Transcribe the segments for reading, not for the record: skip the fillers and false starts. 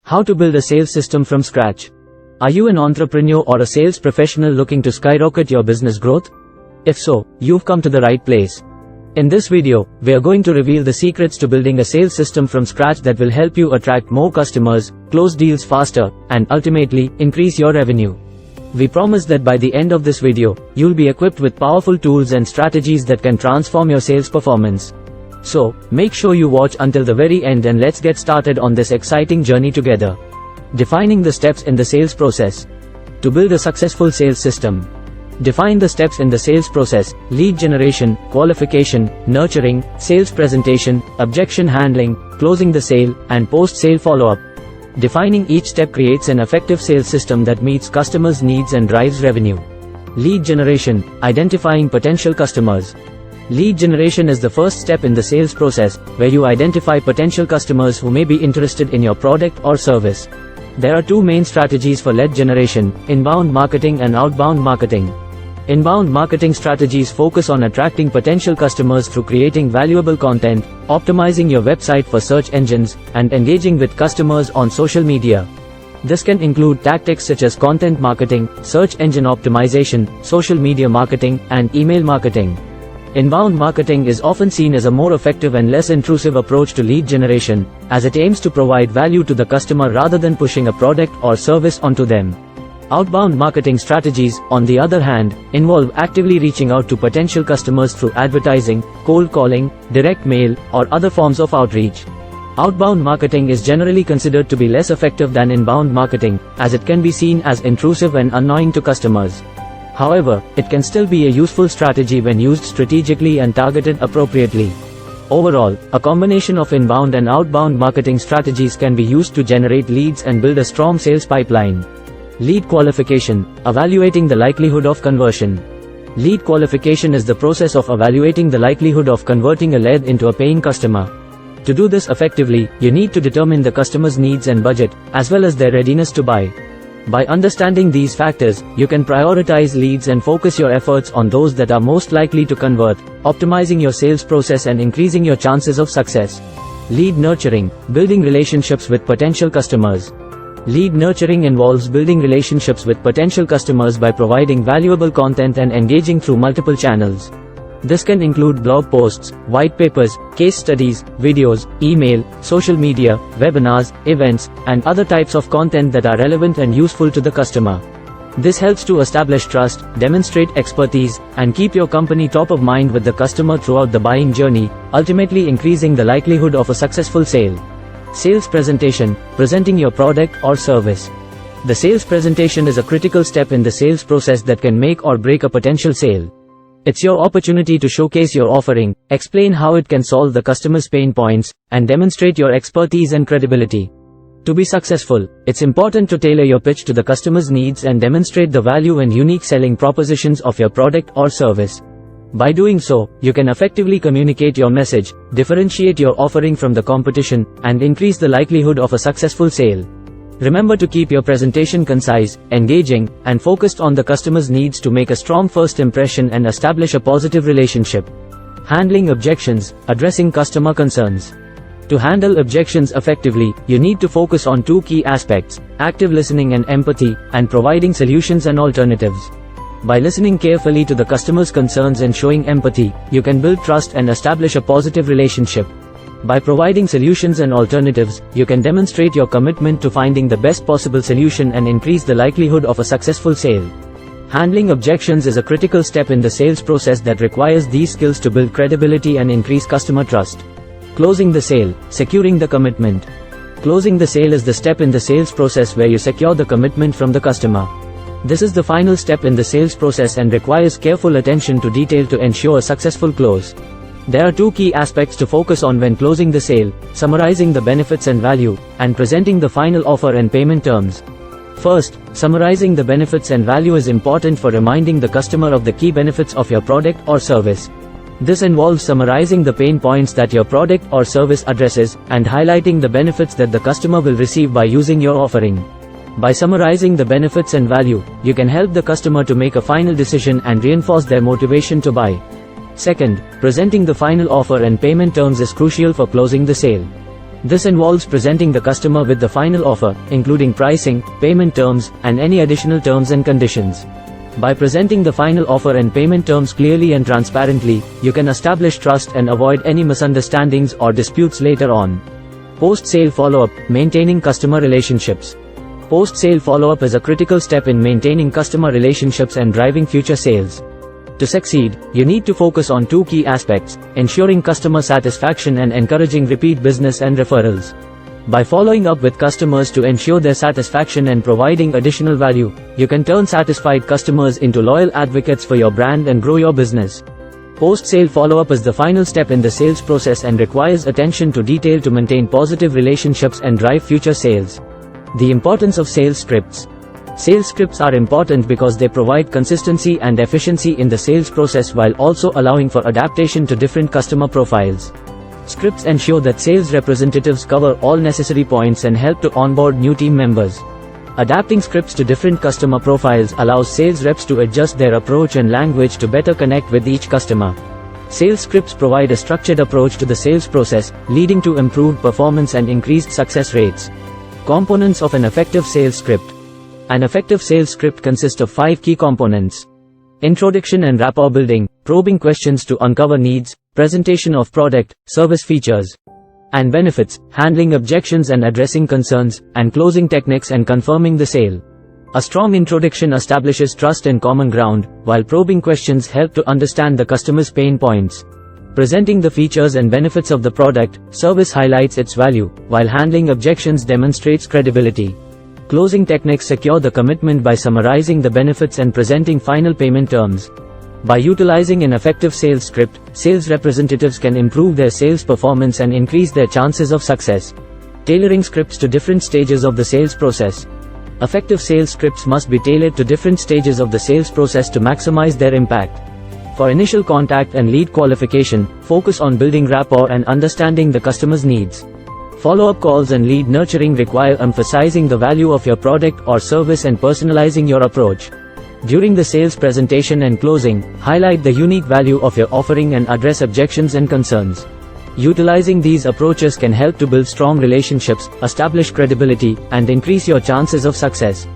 How to build a sales system from scratch. Are you an entrepreneur or a sales professional looking to skyrocket your business growth? If so, you've come to the right place. In this video, we are going to reveal the secrets to building a sales system from scratch that will help you attract more customers, close deals faster, and ultimately, increase your revenue. We promise that by the end of this video, you'll be equipped with powerful tools and strategies that can transform your sales performance. So, make sure you watch until the very end and let's get started on this exciting journey together. Defining the steps in the sales process. To build a successful sales system. Define the steps in the sales process: lead generation, qualification, nurturing, sales presentation, objection handling, closing the sale, and post-sale follow-up. Defining each step creates an effective sales system that meets customers' needs and drives revenue. Lead generation, identifying potential customers. Lead generation is the first step in the sales process, where you identify potential customers who may be interested in your product or service. There are two main strategies for lead generation: inbound marketing and outbound marketing. Inbound marketing strategies focus on attracting potential customers through creating valuable content, optimizing your website for search engines, and engaging with customers on social media. This can include tactics such as content marketing, search engine optimization, social media marketing, and email marketing. Inbound marketing is often seen as a more effective and less intrusive approach to lead generation, as it aims to provide value to the customer rather than pushing a product or service onto them. Outbound marketing strategies, on the other hand, involve actively reaching out to potential customers through advertising, cold calling, direct mail, or other forms of outreach. Outbound marketing is generally considered to be less effective than inbound marketing, as it can be seen as intrusive and annoying to customers. However, it can still be a useful strategy when used strategically and targeted appropriately. Overall, a combination of inbound and outbound marketing strategies can be used to generate leads and build a strong sales pipeline. Lead qualification, evaluating the likelihood of conversion. Lead qualification is the process of evaluating the likelihood of converting a lead into a paying customer. To do this effectively, you need to determine the customer's needs and budget, as well as their readiness to buy. By understanding these factors, you can prioritize leads and focus your efforts on those that are most likely to convert, optimizing your sales process and increasing your chances of success. Lead nurturing, building relationships with potential customers. Lead nurturing involves building relationships with potential customers by providing valuable content and engaging through multiple channels. This can include blog posts, white papers, case studies, videos, email, social media, webinars, events, and other types of content that are relevant and useful to the customer. This helps to establish trust, demonstrate expertise, and keep your company top of mind with the customer throughout the buying journey, ultimately increasing the likelihood of a successful sale. Sales presentation, presenting your product or service. The sales presentation is a critical step in the sales process that can make or break a potential sale. It's your opportunity to showcase your offering, explain how it can solve the customer's pain points, and demonstrate your expertise and credibility. To be successful, it's important to tailor your pitch to the customer's needs and demonstrate the value and unique selling propositions of your product or service. By doing so, you can effectively communicate your message, differentiate your offering from the competition, and increase the likelihood of a successful sale. Remember to keep your presentation concise, engaging, and focused on the customer's needs to make a strong first impression and establish a positive relationship. Handling objections, addressing customer concerns. To handle objections effectively, you need to focus on two key aspects: active listening and empathy, and providing solutions and alternatives. By listening carefully to the customer's concerns and showing empathy, you can build trust and establish a positive relationship. By providing solutions and alternatives, you can demonstrate your commitment to finding the best possible solution and increase the likelihood of a successful sale. Handling objections is a critical step in the sales process that requires these skills to build credibility and increase customer trust. Closing the sale, securing the commitment. Closing the sale is the step in the sales process where you secure the commitment from the customer. This is the final step in the sales process and requires careful attention to detail to ensure a successful close. There are two key aspects to focus on when closing the sale: summarizing the benefits and value, and presenting the final offer and payment terms. First, summarizing the benefits and value is important for reminding the customer of the key benefits of your product or service. This involves summarizing the pain points that your product or service addresses, and highlighting the benefits that the customer will receive by using your offering. By summarizing the benefits and value, you can help the customer to make a final decision and reinforce their motivation to buy. Second, presenting the final offer and payment terms is crucial for closing the sale. This involves presenting the customer with the final offer, including pricing, payment terms, and any additional terms and conditions. By presenting the final offer and payment terms clearly and transparently, you can establish trust and avoid any misunderstandings or disputes later on. Post-sale follow-up, maintaining customer relationships. Post-sale follow-up is a critical step in maintaining customer relationships and driving future sales. To succeed, you need to focus on two key aspects: ensuring customer satisfaction and encouraging repeat business and referrals. By following up with customers to ensure their satisfaction and providing additional value, you can turn satisfied customers into loyal advocates for your brand and grow your business. Post-sale follow-up is the final step in the sales process and requires attention to detail to maintain positive relationships and drive future sales. The importance of sales scripts. Sales scripts are important because they provide consistency and efficiency in the sales process while also allowing for adaptation to different customer profiles. Scripts ensure that sales representatives cover all necessary points and help to onboard new team members. Adapting scripts to different customer profiles allows sales reps to adjust their approach and language to better connect with each customer. Sales scripts provide a structured approach to the sales process, leading to improved performance and increased success rates. Components of an effective sales script. An effective sales script consists of 5 key components: introduction and rapport building, probing questions to uncover needs, presentation of product, service features, and benefits, handling objections and addressing concerns, and closing techniques and confirming the sale. A strong introduction establishes trust and common ground, while probing questions help to understand the customer's pain points. Presenting the features and benefits of the product, service highlights its value, while handling objections demonstrates credibility. Closing techniques secure the commitment by summarizing the benefits and presenting final payment terms. By utilizing an effective sales script, sales representatives can improve their sales performance and increase their chances of success. Tailoring scripts to different stages of the sales process. Effective sales scripts must be tailored to different stages of the sales process to maximize their impact. For initial contact and lead qualification, focus on building rapport and understanding the customer's needs. Follow-up calls and lead nurturing require emphasizing the value of your product or service and personalizing your approach. During the sales presentation and closing, highlight the unique value of your offering and address objections and concerns. Utilizing these approaches can help to build strong relationships, establish credibility, and increase your chances of success.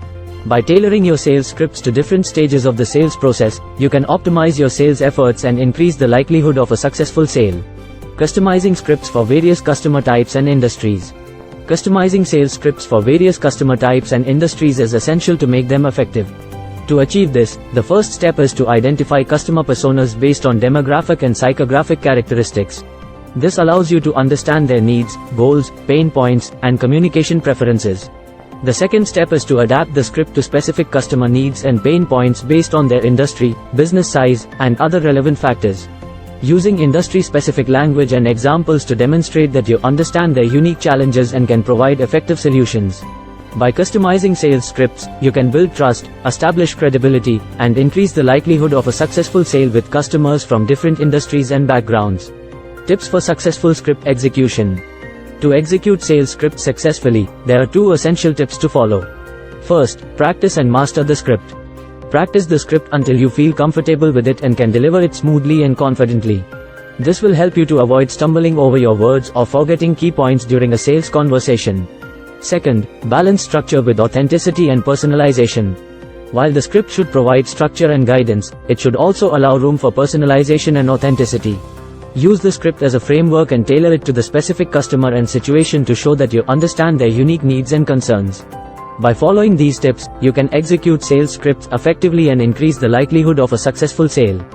By tailoring your sales scripts to different stages of the sales process, you can optimize your sales efforts and increase the likelihood of a successful sale. Customizing scripts for various customer types and industries. Customizing sales scripts for various customer types and industries is essential to make them effective. To achieve this, the first step is to identify customer personas based on demographic and psychographic characteristics. This allows you to understand their needs, goals, pain points, and communication preferences. The second step is to adapt the script to specific customer needs and pain points based on their industry, business size, and other relevant factors. Using industry-specific language and examples to demonstrate that you understand their unique challenges and can provide effective solutions. By customizing sales scripts, you can build trust, establish credibility, and increase the likelihood of a successful sale with customers from different industries and backgrounds. Tips for successful script execution. To execute sales scripts successfully, there are 2 essential tips to follow. First, practice and master the script. Practice the script until you feel comfortable with it and can deliver it smoothly and confidently. This will help you to avoid stumbling over your words or forgetting key points during a sales conversation. Second, balance structure with authenticity and personalization. While the script should provide structure and guidance, it should also allow room for personalization and authenticity. Use the script as a framework and tailor it to the specific customer and situation to show that you understand their unique needs and concerns. By following these tips, you can execute sales scripts effectively and increase the likelihood of a successful sale.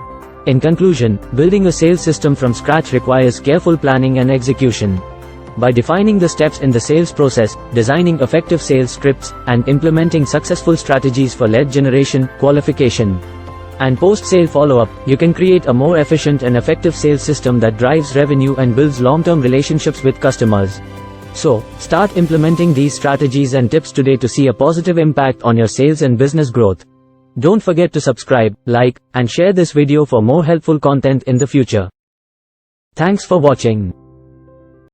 In conclusion, building a sales system from scratch requires careful planning and execution. By defining the steps in the sales process, designing effective sales scripts, and implementing successful strategies for lead generation, qualification, and post-sale follow-up, you can create a more efficient and effective sales system that drives revenue and builds long-term relationships with customers. So, start implementing these strategies and tips today to see a positive impact on your sales and business growth. Don't forget to subscribe, like, and share this video for more helpful content in the future. Thanks for watching.